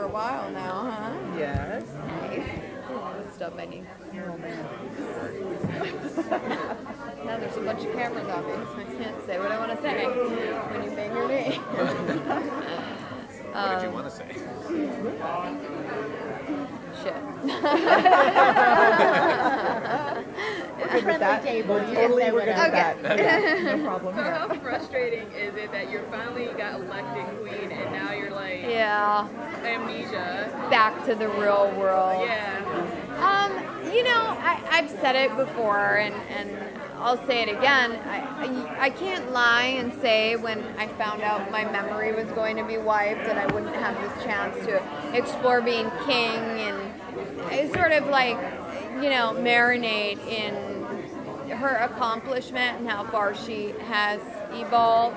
a while now, huh? Yes. Nice. Stuff I need. Oh, man. Now there's a bunch of cameras on me, so I can't say what I want to say when you bang your knee. What did you want to say? Shit. We're good with that. Totally, we're good with that. Yeah, no problem. So how frustrating is it that you finally got elected queen and now you're like Yeah. amnesia? Back to the real world. Yeah. I've said it before, and I'll say it again. I can't lie and say when I found out my memory was going to be wiped and I wouldn't have this chance to explore being king and it's sort of like, marinate in her accomplishment and how far she has evolved.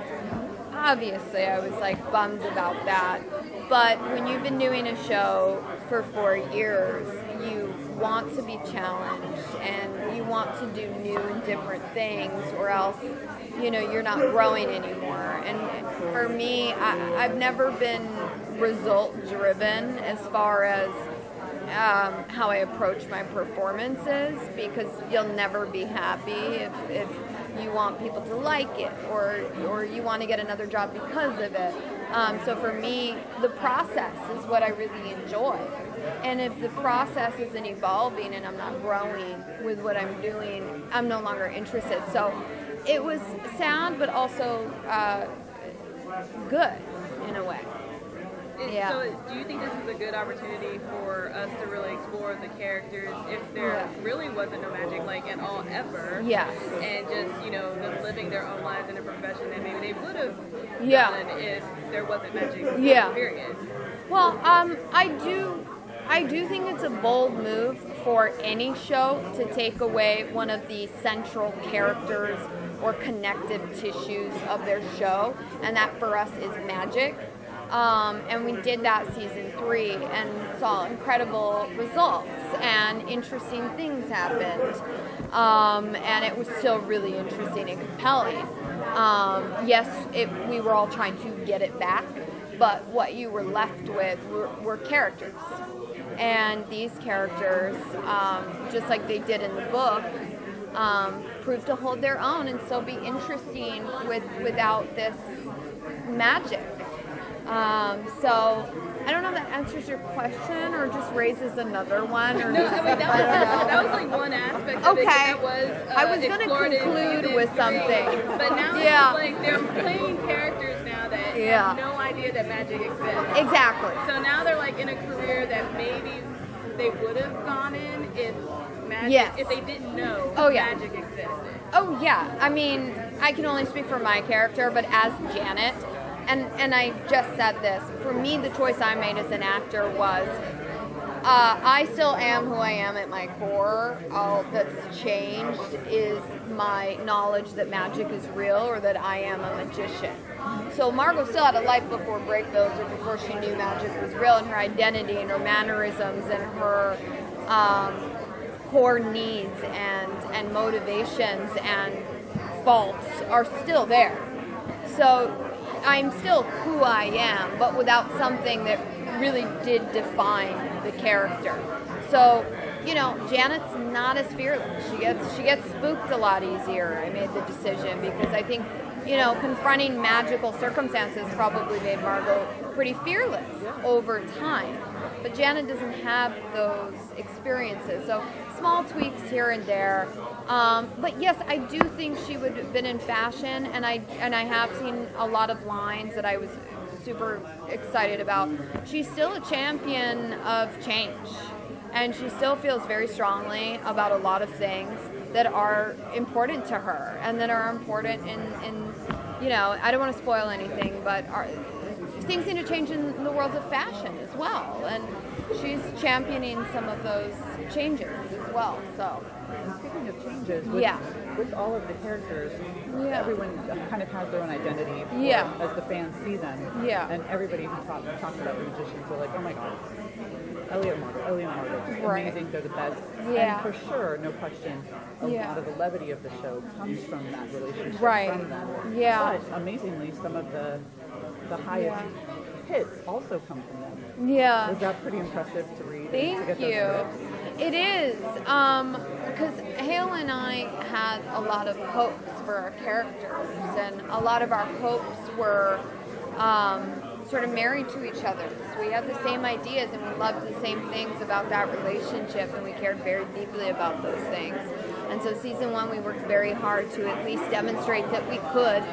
Obviously, I was like bummed about that. But when you've been doing a show for 4 years, you want to be challenged and you want to do new and different things or else, you're not growing anymore. And for me, I've never been result driven as far as how I approach my performances because you'll never be happy if you want people to like it or you want to get another job because of it. So for me, the process is what I really enjoy. And if the process isn't evolving and I'm not growing with what I'm doing, I'm no longer interested. So it was sad, but also good in a way. Yeah. So do you think this is a good opportunity for us to really explore the characters if there really wasn't no magic like at all ever? Yes. And just, them living their own lives in a profession that maybe they would have Yeah. done if there wasn't magic, period. Well, I do think it's a bold move for any show to take away one of the central characters or connective tissues of their show, and that for us is magic. And we did that season 3 and saw incredible results and interesting things happened. And it was still really interesting and compelling. Yes, we were all trying to get it back, but what you were left with were characters. And these characters, just like they did in the book, proved to hold their own and still be interesting without this magic. So I don't know if that answers your question or just raises another one. Or No, I mean, that was like one aspect of it. That was, I was going to conclude with something. But now it's like they're playing characters now that have no idea that magic exists. Exactly. So now they're like in a career that maybe they would have gone in if magic, if they didn't know magic existed. Oh, yeah. I mean, I can only speak for my character, but as Janet, and I just said this, for me the choice I made as an actor was I still am who I am at my core. All that's changed is my knowledge that magic is real or that I am a magician. So Margo still had a life before Breakbills or before she knew magic was real, and her identity and her mannerisms and her core needs and motivations and faults are still there. So I'm still who I am, but without something that really did define the character. So, Janet's not as fearless. She gets spooked a lot easier. I made the decision because I think, confronting magical circumstances probably made Margo pretty fearless over time. But Janet doesn't have those experiences. So small tweaks here and there. But yes, I do think she would have been in fashion, and I have seen a lot of lines that I was super excited about. She's still a champion of change, and she still feels very strongly about a lot of things that are important to her and that are important in I don't want to spoil anything, but things need to change in the world of fashion as well, and she's championing some of those changes as well. So speaking of changes, with all of the characters, everyone kind of has their own identity as the fans see them. And everybody who talks about the Magicians are like, oh my god, Elliot and Margo, amazing, they're the best. And for sure, no question, a lot of the levity of the show comes from that relationship from them. But amazingly, some of the highest hits also come from them. Yeah. Was that pretty impressive to read? Thank you. It is, because Hale and I had a lot of hopes for our characters, and a lot of our hopes were sort of married to each other. So we had the same ideas, and we loved the same things about that relationship, and we cared very deeply about those things. And so season 1, we worked very hard to at least demonstrate that we could.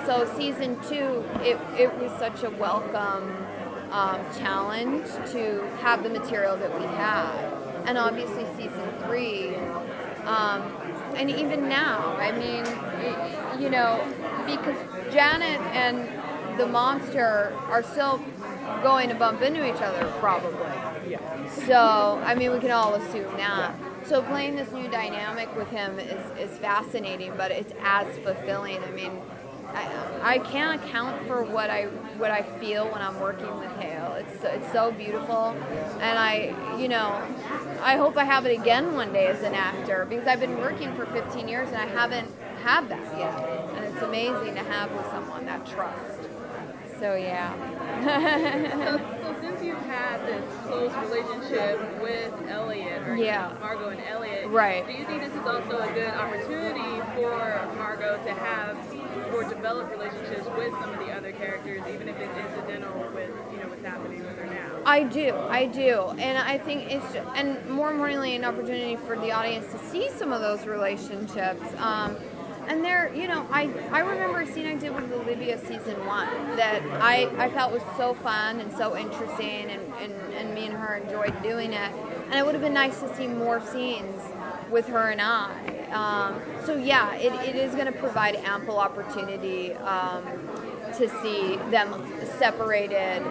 So season 2, it was such a welcome challenge to have the material that we had. And obviously season 3, and even now, I mean, you know, because Janet and the monster are still going to bump into each other, probably. Yeah. So, I mean, we can all assume that. So playing this new dynamic with him is fascinating, but it's as fulfilling. I mean, I can't account for what I feel when I'm working with Hale. It's so beautiful, and I hope I have it again one day as an actor, because I've been working for 15 years and I haven't had that yet, and it's amazing to have with someone that trust. So yeah. So since you've had this close relationship with Elliot, or Margo and Elliot, right? Do you think this is also a good opportunity for Margo to have or develop relationships with some of the other characters, even if it's incidental with what's happening with her now? I do, and I think and more importantly, an opportunity for the audience to see some of those relationships. And there, I remember a scene I did with Olivia season 1 that I felt was so fun and so interesting, and me and her enjoyed doing it. And it would have been nice to see more scenes with her and I. So yeah, it is going to provide ample opportunity to see them separated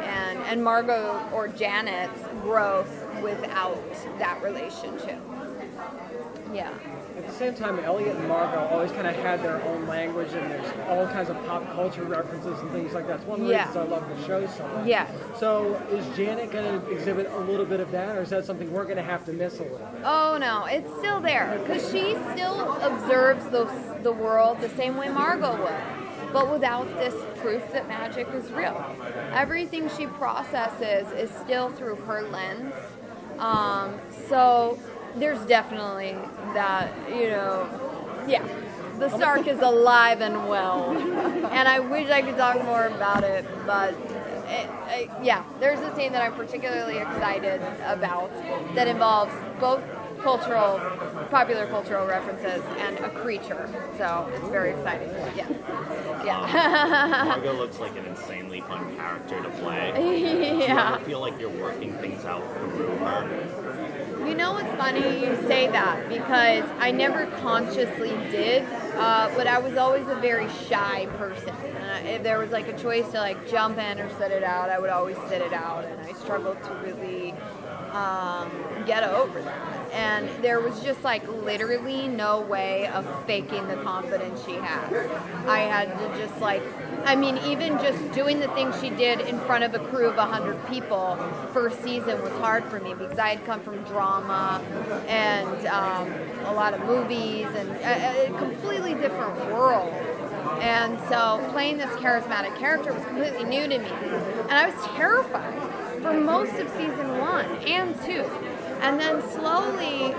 and Margo or Janet's growth without that relationship. Yeah. At the same time, Elliot and Margo always kind of had their own language, and there's all kinds of pop culture references and things like that. It's one of the reasons I love the show so much. Yes. So is Janet going to exhibit a little bit of that, or is that something we're going to have to miss a little bit? Oh, no, it's still there, because she still observes the world the same way Margo would, but without this proof that magic is real. Everything she processes is still through her lens. So there's definitely that, the Stark is alive and well. And I wish I could talk more about it, but there's a scene that I'm particularly excited about that involves both popular cultural references and a creature. So it's very exciting. Yes. Yeah. Margo looks like an insanely fun character to play. Yeah. Do you ever feel like you're working things out through her? You know, it's funny you say that, because I never consciously did, but I was always a very shy person. If there was like a choice to jump in or sit it out, I would always sit it out, and I struggled to really get over that. And there was just literally no way of faking the confidence she has. I had to just even just doing the things she did in front of a crew of 100 people first season was hard for me, because I had come from drama and a lot of movies and a completely different world. And so playing this charismatic character was completely new to me. And I was terrified for most of season 1 and 2. And then slowly,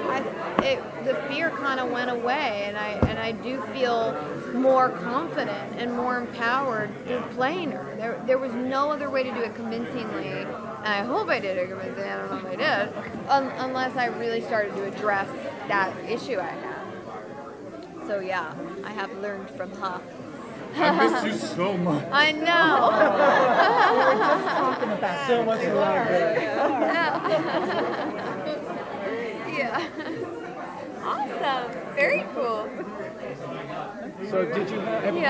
the fear kind of went away, and I do feel more confident and more empowered through playing her. There was no other way to do it convincingly, and I hope I did it convincingly. I don't know if I did, unless I really started to address that issue I had. So yeah, I have learned from her. I miss you so much. I know. We were just talking about So much longer. Yeah. Awesome. Very cool. So did you have you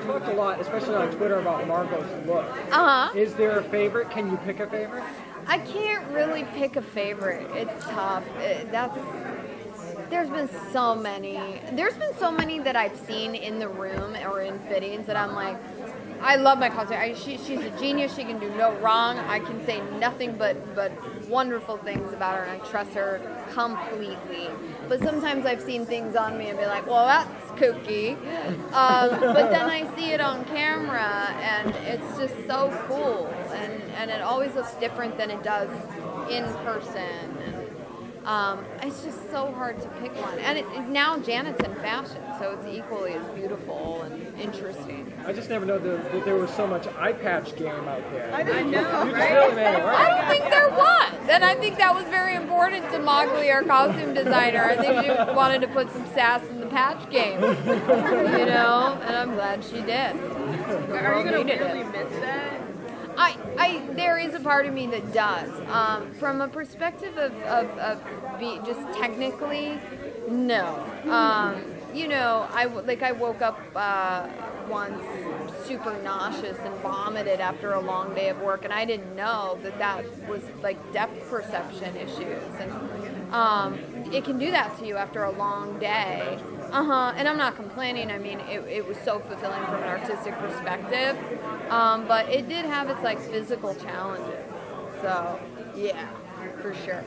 talked a lot, especially on Twitter, about Margo's look. Uh-huh. Is there a favorite? Can you pick a favorite? I can't really pick a favorite. It's tough. There's been so many. There's been so many that I've seen in the room or in fittings that I'm like, I love my costume. She's a genius. She can do no wrong. I can say nothing but wonderful things about her, and I trust her completely. But sometimes I've seen things on me and be like, well, that's kooky. But then I see it on camera, and it's just so cool. And it always looks different than it does in person. It's just so hard to pick one. And now Janet's in fashion, so it's equally as beautiful and interesting. I just never know that there was so much eye patch game out there. I know, You just right? really made it work. I don't think there was, and I think that was very important to Mogli, our costume designer. I think she wanted to put some sass in the patch game, you know, and I'm glad she did. Are you going to really miss that? There is a part of me that does. From a perspective of just technically, no. You know, I woke up once super nauseous and vomited after a long day of work, and I didn't know that was like depth perception issues, and it can do that to you after a long day. And I'm not complaining. I mean, it was so fulfilling from an artistic perspective, but it did have its like physical challenges. So yeah, for sure.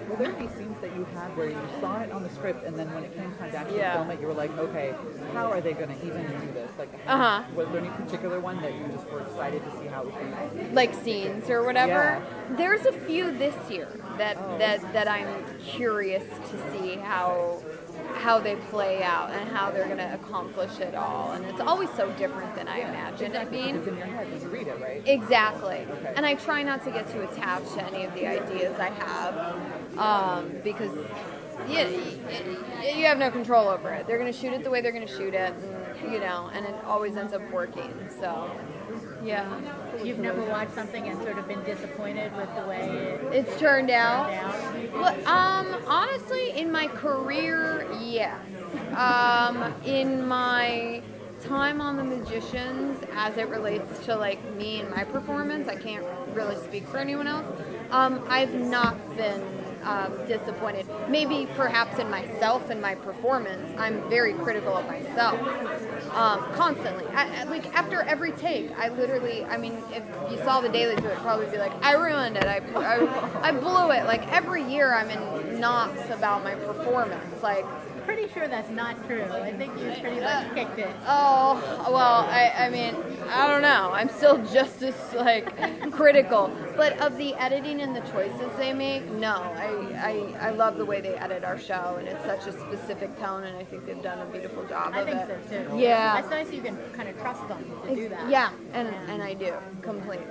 Will there be scenes that you had where you saw it on the script, and then when it came time to actually film it, you were like, okay, how are they going to even do this? Like, was there any particular one that you just were excited to see how it was going to be? Like scenes or whatever? Yeah. There's a few this year that I'm curious to see how they play out and how they're going to accomplish it all. And it's always so different than I imagined it being. It's in your head when you read it, right? Exactly. Okay. And I try not to get too attached to any of the ideas I have, because you have no control over it. They're going to shoot it the way they're going to shoot it, and, you know, and it always ends up working. So, yeah. You've never watched something and sort of been disappointed with the way It's turned out. out? Well, honestly, in my career, yes. In my time on The Magicians, as it relates to like me and my performance, I can't really speak for anyone else. I've not been disappointed. Maybe perhaps in myself and my performance, I'm very critical of myself constantly. Like after every take, I mean, if you saw the dailies, it would probably be like, I ruined it. I blew it. Like every year, I'm in knots about my performance. Like. Pretty sure that's not true. I think you pretty much kicked it. Oh, well, I mean, I don't know. I'm still just as, like, critical. But of the editing and the choices they make, no. I love the way they edit our show, and it's such a specific tone, and I think they've done a beautiful job of it. I think so, too. Yeah. It's nice you can kind of trust them to do that. Yeah, and I do, completely.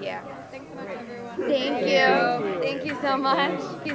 Yeah. Thanks so much, everyone. Thank you. Thank you so much.